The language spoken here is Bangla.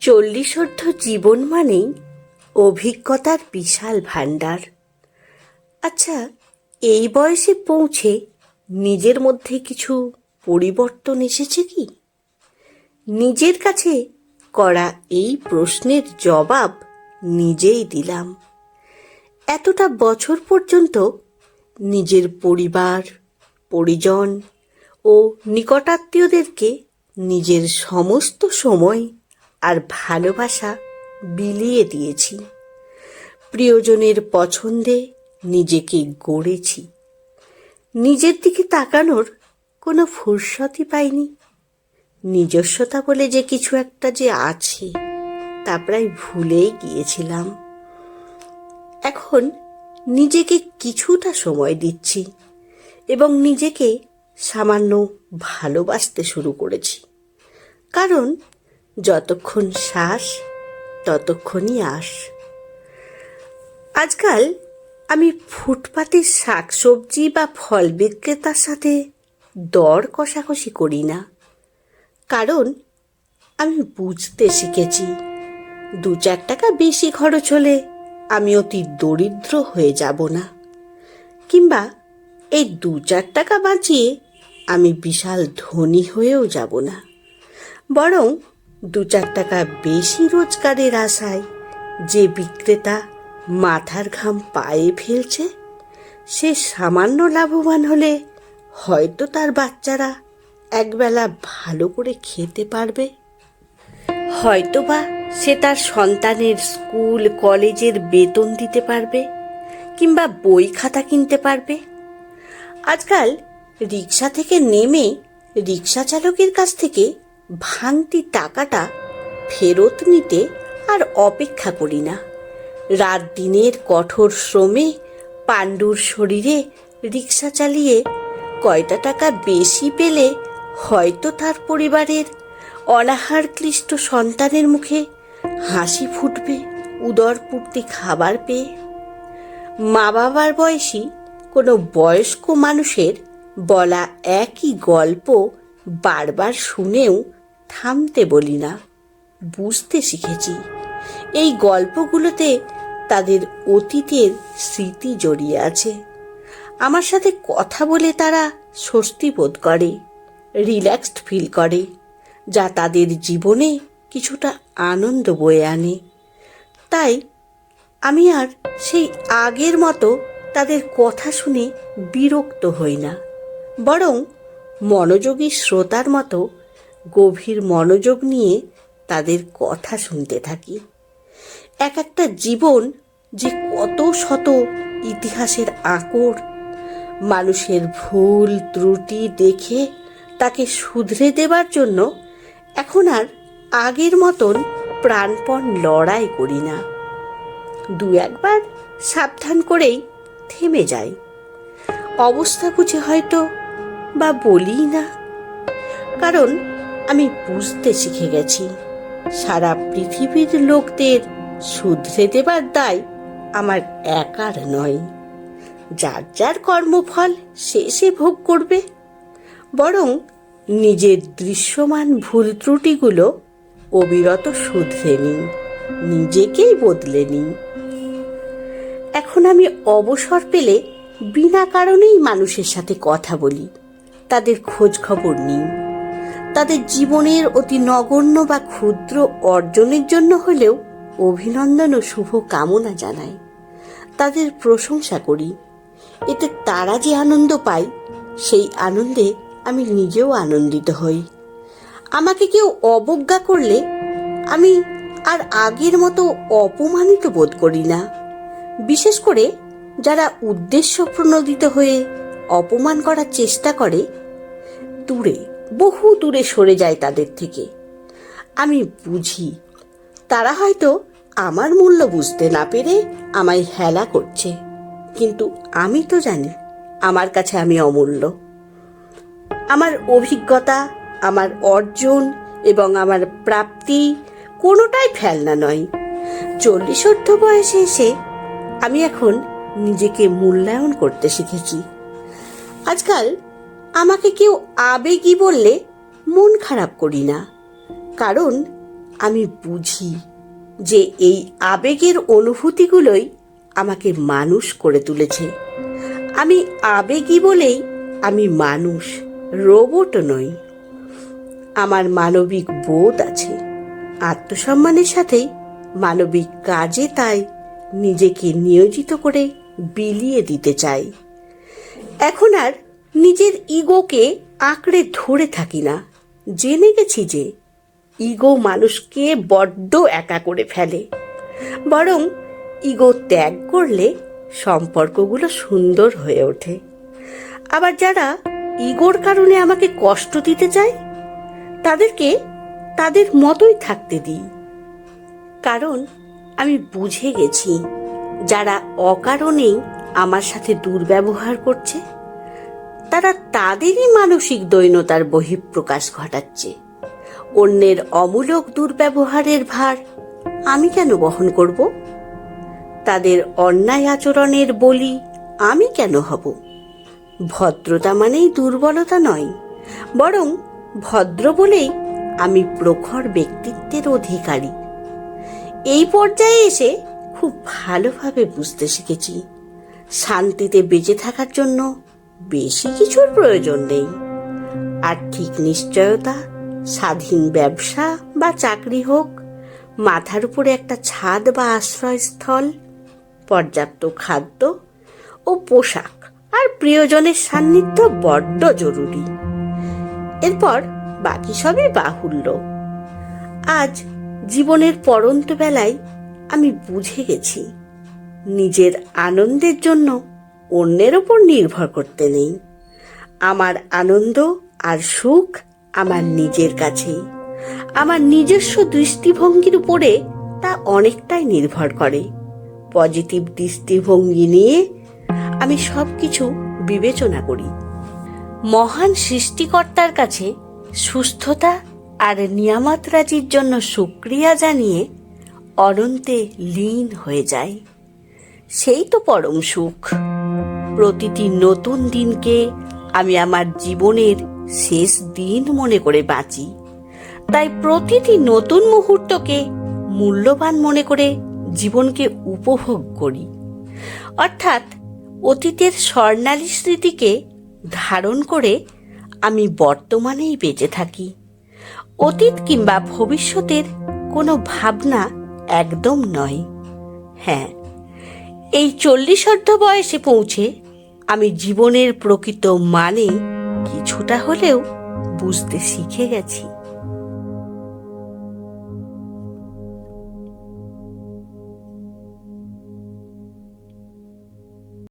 চল্লিশোর্ধ্ব জীবন মানেই অভিজ্ঞতার বিশাল ভাণ্ডার। আচ্ছা, এই বয়সে পৌঁছে নিজের মধ্যে কিছু পরিবর্তন এসেছে কি? নিজের কাছে করা এই প্রশ্নের জবাব নিজেই দিলাম। এতটা বছর পর্যন্ত নিজের পরিবার, পরিজন ও নিকটাত্মীয়দেরকে নিজের সমস্ত সময় আর ভালোবাসা বিলিয়ে দিয়েছি। প্রিয়জনের পছন্দে নিজেকে গড়েছি। নিজের দিকে তাকানোর কোনো ফুরসতই পাইনি। নিজস্বতা বলে যে কিছু একটা যে আছে তা প্রায় ভুলেই গিয়েছিলাম। এখন নিজেকে কিছুটা সময় দিচ্ছি এবং নিজেকে সামান্য ভালোবাসতে শুরু করেছি। কারণ যতক্ষণ শ্বাস ততক্ষণই আস। আজকাল আমি ফুটপাতের শাকসবজি বা ফল বিক্রেতার সাথে দর কষাকষি করি না। কারণ আমি বুঝতে শিখেছি 2-4 টাকা বেশি খরচ হলে আমি অতি দরিদ্র হয়ে যাব না, কিংবা এই 2-4 টাকা বাঁচিয়ে আমি বিশাল ধনী হয়েও যাব না। বরং 2-4 টাকা বেশি রোজগারের আশায় যে বিক্রেতা মাথার ঘাম পায়ে ফেলছে, সে সামান্য লাভবান হলে হয়তো তার বাচ্চারা একবেলা ভালো করে খেতে পারবে। হয়তোবা সে তার সন্তানের স্কুল কলেজের বেতন দিতে পারবে, কিংবা বই খাতা কিনতে পারবে। আজকাল রিক্সা থেকে নেমে রিক্সা চালকের কাছ থেকে ভাঙতি টাকাটা ফেরত নিতে আর অপেক্ষা করি না। রাত দিনের কঠোর শ্রমে পাণ্ডুর শরীরে রিক্সা চালিয়ে কয়টা টাকা বেশি পেলে হয়তো তার পরিবারের অনাহার ক্লিষ্ট সন্তানের মুখে হাসি ফুটবে উদরপূর্তি খাবার পেয়ে। মা বাবার বয়সী কোনো বয়স্ক মানুষের বলা একই গল্প বারবার শুনেও থামতে বলি না। বুঝতে শিখেছি এই গল্পগুলোতে তাদের অতীতের স্মৃতি জড়িয়ে আছে। আমার সাথে কথা বলে তারা স্বস্তি বোধ করে, রিল্যাক্সড ফিল করে, যা তাদের জীবনে কিছুটা আনন্দ বয়ে আনে। তাই আমি আর সেই আগের মতো তাদের কথা শুনে বিরক্ত হই না, বরং মনোযোগী শ্রোতার মতো গভীর মনোযোগ নিয়ে তাদের কথা শুনতে থাকি। এক একটা জীবন যে কত শত ইতিহাসের আকর। মানুষের ভুল ত্রুটি দেখে তাকে শুধরে দেবার জন্য এখন আর আগের মতন প্রাণপণ লড়াই করি না। 2-1 বার সাবধান করেই থেমে যাই। অবস্থা বুঝে হয়তো বা বলি না। কারণ আমি বুঝতে শিখে গেছি সারা পৃথিবীর লোকদের শুধরে দেবার দায় আমার একার নয়। যার যার কর্মফল সে ভোগ করবে। বরং নিজের দৃশ্যমান ভুল ত্রুটিগুলো অবিরত শুধরে নিই, নিজেকেই বদলে নিই। এখন আমি অবসর পেলে বিনা কারণেই মানুষের সাথে কথা বলি, তাদের খোঁজ খবর নিই। তাদের জীবনের অতি নগণ্য বা ক্ষুদ্র অর্জনের জন্য হলেও অভিনন্দন ও শুভ কামনা জানাই। তাদের প্রশংসা করি। এতে তারা যে আনন্দ পায়, সেই আনন্দে আমি নিজেও আনন্দিত হই। আমাকে কেউ অবজ্ঞা করলে আমি আর আগের মতো অপমানিত বোধ করি না। বিশেষ করে যারা উদ্দেশ্য প্রণোদিত হয়ে অপমান করার চেষ্টা করে, বহু দূরে সরে যায় তাদের থেকে। আমি বুঝি তারা হয়তো আমার মূল্য বুঝতে না পেরে আমায় হেলা করছে, কিন্তু আমি তো জানি আমার কাছে আমি অমূল্য। আমার অভিজ্ঞতা, আমার অর্জন এবং আমার প্রাপ্তি কোনোটাই ফেলনা নয়। 40 বয়সে এসে আমি এখন নিজেকে মূল্যায়ন করতে শিখেছি। আজকাল আমাকে কেউ আবেগী বললে মন খারাপ করি না, কারণ আমি বুঝি যে এই আবেগের অনুভূতিগুলোই আমাকে মানুষ করে তুলেছে। আমি আবেগী বলেই আমি মানুষ, রোবট নই। আমার মানবিক বোধ আছে, আত্মসম্মানের সাথেই মানবিক কাজে তাই নিজেকে নিয়োজিত করে বিলিয়ে দিতে চাই। এখন আর নিজের ইগোকে আঁকড়ে ধরে থাকি না। জেনে গেছি যে ইগো মানুষকে বড্ড একা করে ফেলে, বরং ইগো ত্যাগ করলে সম্পর্কগুলো সুন্দর হয়ে ওঠে। আবার যারা ইগোর কারণে আমাকে কষ্ট দিতে চায় তাদেরকে তাদের মতোই থাকতে দিই। কারণ আমি বুঝে গেছি যারা অকারণেই আমার সাথে দুর্ব্যবহার করছে তারা তাদেরই মানসিক দৈন্যতার বহিঃপ্রকাশ ঘটাচ্ছে। অন্যের অমূলক দুর্ব্যবহারের ভার আমি কেন বহন করব? তাদের অন্যায় আচরণের বলি আমি কেন হব? ভদ্রতা মানেই দুর্বলতা নয়, বরং ভদ্র বলেই আমি প্রখর ব্যক্তিত্বের অধিকারী। এই পর্যায়ে এসে খুব ভালোভাবে বুঝতে শিখেছি শান্তিতে বেঁচে থাকার জন্য বেশি কিছুর প্রয়োজন নেই। আর্থিক নিশ্চয়তা, স্বাধীন ব্যবসা বা চাকরি হোক, মাথার উপরে একটা ছাদ বা আশ্রয়স্থল, পর্যাপ্ত খাদ্য ও পোশাক আর প্রিয়জনের সান্নিধ্য বড্ড জরুরি। এরপর বাকি সবই বাহুল্য। আজ জীবনের পড়ন্ত বেলায় আমি বুঝে গেছি নিজের আনন্দের জন্য অন্যের ওপর নির্ভর করতে নেই। আমার আনন্দ আর সুখ আমার নিজের কাছেই। আমার নিজস্ব দৃষ্টিভঙ্গির উপরে তা অনেকটাই নির্ভর করে। পজিটিভ দৃষ্টিভঙ্গি নিয়ে আমি সব কিছু বিবেচনা করি। মহান সৃষ্টিকর্তার কাছে সুস্থতা আর নিয়ামত রাজির জন্য শুকরিয়া জানিয়ে অনন্তে লীন হয়ে যায়। সেই তো পরম সুখ। প্রতিটি নতুন দিনকে আমি আমার জীবনের শেষ দিন মনে করে বাঁচি। তাই প্রতিটি নতুন মুহূর্তকে মূল্যবান মনে করে জীবনকে উপভোগ করি। অর্থাৎ অতীতের স্বর্ণালী স্মৃতিকে ধারণ করে আমি বর্তমানেই বেঁচে থাকি। অতীত কিংবা ভবিষ্যতের কোনো ভাবনা একদম নয়। হ্যাঁ, এই 40 বয়সে পৌঁছে আমি জীবনের প্রকৃত মানে কিছুটা হলেও বুঝতে শিখে গেছি।